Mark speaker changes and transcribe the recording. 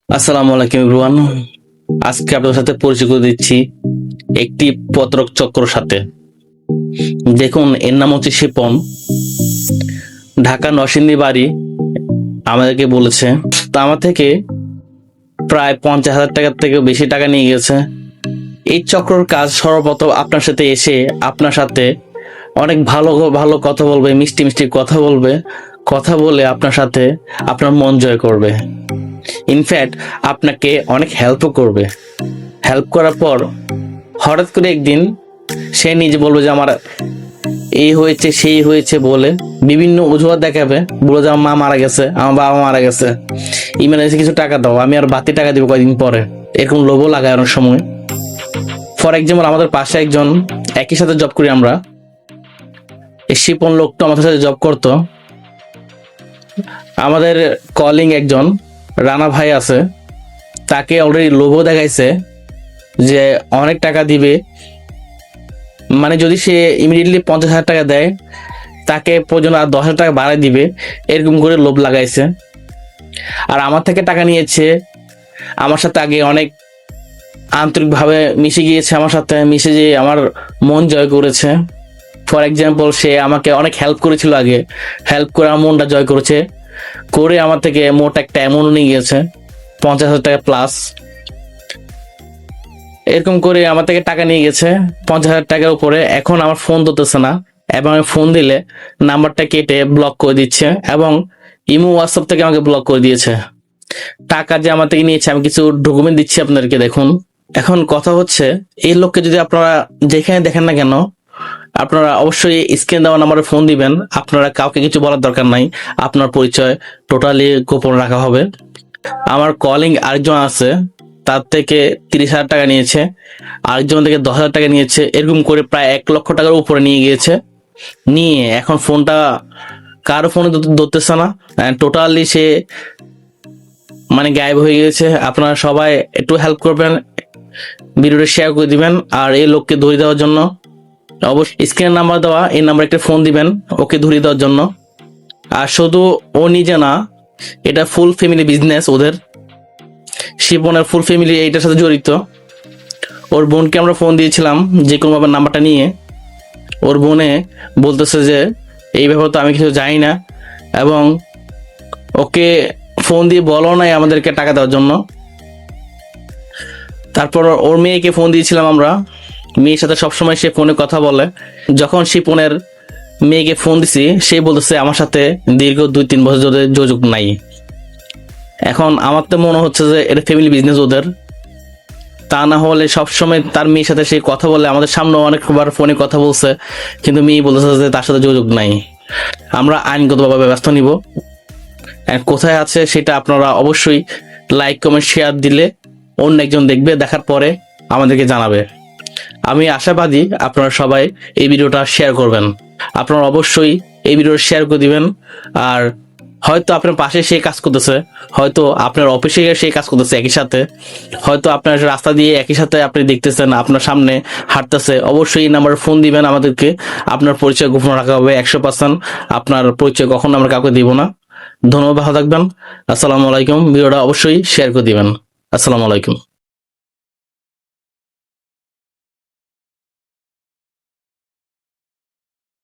Speaker 1: আসসালামু আলাইকুম এভরিওয়ান। আজকে আপনাদের সাথে পরিচয় করে দিচ্ছি একটি প্রতারক চক্রের সাথে। দেখুন, এর নাম হচ্ছে শিপন। ঢাকা নরসিংদী বাড়ি। আমাদেরকে বলেছে, তো আমার থেকে প্রায় 50,000 টাকার থেকে বেশি টাকা নিয়ে গেছে। এই চক্রের কাজ সর্বপ্রথম আপনার সাথে এসে আপনার সাথে অনেক ভালো ভালো কথা বলবে, মিষ্টি মিষ্টি কথা বলবে, কথা বলে আপনার সাথে আপনার মন জয় করবে। ইনফ্যাক্ট আপনাকে অনেক হেল্পও করবে। হেল্প করার পর হঠাৎ করে একদিন সে নিজে বলবে যে আমার এই হয়েছে সেই হয়েছে বলে বিভিন্ন অজুহাত দেখাবে। বলে যে আমার মা মারা গেছে, আমার বাবা মারা গেছে, ইমার্জেন্সি কিছু টাকা দাও, আমি আর বাড়তি টাকা দিব কয়েকদিন পরে। এরকম লোভও লাগায় অনেক সময়। ফর এক্সাম্পল, আমাদের পাশে একজন একই সাথে জব করি আমরা। এই শিপন লোকটা আমাদের সাথে জব করতো। আমাদের কলিং একজন রানা ভাই আছে, তাকে অলরেডি লোভও দেখাইছে যে অনেক টাকা দিবে, মানে যদি সে ইমিডিয়েটলি 50,000 টাকা দেয় তাকে পর্যন্ত আর 10,000 টাকা বাড়ায় দিবে, এরকম করে লোভ লাগাইছে। আর আমার থেকে টাকা নিয়েছে, আমার সাথে আগে অনেক আন্তরিকভাবে মিশে গিয়েছে, আমার সাথে মিশে যে আমার মন জয় করেছে। ফর এক্সাম্পল, সে আমাকে অনেক হেল্প করেছিল আগে, হেল্প করে আমার মনটা জয় করেছে, করে আমার থেকে মোট একটা অ্যামাউন্ট নিয়ে গিয়েছে 50,000 টাকা প্লাস। এরকম করে আমার থেকে টাকা নিয়ে গেছে 50,000 টাকার উপরে। এখন আমার ফোন ধরতেছে না, এবং আমি ফোন দিলে নাম্বারটা কেটে ব্লক করে দিচ্ছে, এবং ইমো হোয়াটসঅ্যাপ থেকে আমাকে ব্লক করে দিয়েছে। টাকা যে আমার থেকে নিয়েছে, আমি কিছু ডকুমেন্ট দিচ্ছি আপনাদেরকে, দেখুন। এখন কথা হচ্ছে, এই লোককে যদি আপনারা যেখানে দেখেন না কেন, আপনারা অবশ্যই স্ক্রিন দেওয়া নাম্বারে ফোন দিবেন। আপনারা কাউকে কিছু বলার দরকার নাই, আপনার পরিচয় টোটালি গোপন রাখা হবে। আমার কলিং আরেকজন আছে, তার থেকে 30,000 টাকা নিয়েছে, আরেকজন থেকে 10,000 টাকা নিয়েছে, এরকম করে প্রায় 1 লক্ষ টাকার উপরে নিয়ে গিয়েছে। নিয়ে এখন ফোনটা কারো ফোনে ধরতেছে না, টোটালি সে মানে গায়েব হয়ে গেছে। আপনারা সবাই একটু হেল্প করবেন, ভিডিওটা শেয়ার করে দিবেন, আর এই লোককে ধরিয়ে দেওয়ার জন্য অবশ্যই স্ক্রিন নাম্বার দেওয়া, এই নাম্বার একটা ফোন দিবেন ওকে ধরিয়ে দেওয়ার জন্য। আর শুধু ও নিজে না, এটা ফুল ফ্যামিলি বিজনেস ওদের। শিপনের ফুল ফ্যামিলি এইটার সাথে জড়িত। ওর বোনকে আমরা ফোন দিয়েছিলাম যে কোনোভাবে নাম্বারটা নিয়ে। ওর বোনে বলতেছে যে এই ব্যাপারে তো আমি কিছু জানি না, এবং ওকে ফোন দিয়ে বলো নাই আমাদেরকে টাকা দেওয়ার জন্য। তারপর ওর মেয়েকে ফোন দিয়েছিলাম আমরা, মেয়ের সাথে সবসময় সে ফোনে কথা বলে। যখন শিপনের মেয়েকে ফোন দিছি, সে বলতেছে আমার সাথে দীর্ঘ 2-3 বছর ধরে যোগাযোগ নাই। এখন আমার তো মনে হচ্ছে যে এটা ফ্যামিলি বিজনেস ওদের। তা না হলে সবসময় তার মেয়ের সাথে সে কথা বলে, আমাদের সামনে অনেকবার ফোনে কথা বলছে, কিন্তু মেয়ে বলতেছে যে তার সাথে যোগাযোগ নাই। আমরা আইনগতভাবে ব্যবস্থা নিব। কোথায় আছে সেটা আপনারা অবশ্যই লাইক কমেন্ট শেয়ার দিলে অন্য একজন দেখবে, দেখার পরে আমাদেরকে জানাবে। আমি আশাবাদী আপনারা সবাই এই ভিডিওটা শেয়ার করবেন। আপনারা অবশ্যই এই ভিডিওটা শেয়ার করে দিবেন। আর হয়তো আপনার পাশে সে কাজ করতেছে, হয়তো আপনার অফিসে সে কাজ করতেছে একই সাথে, হয়তো আপনার রাস্তা দিয়ে একই সাথে আপনি দেখতেছেন আপনার সামনে হাঁটতেছে। অবশ্যই এই নাম্বারে ফোন দিবেন আমাদেরকে, আপনার পরিচয় গোপন রাখা হবে 100%। আপনার পরিচয় কখনো আমরা কাউকে দিব না। ধন্যবাদ, ভালো থাকবেন। আসসালামু আলাইকুম। ভিডিওটা অবশ্যই শেয়ার করে দিবেন। আসসালামু আলাইকুম।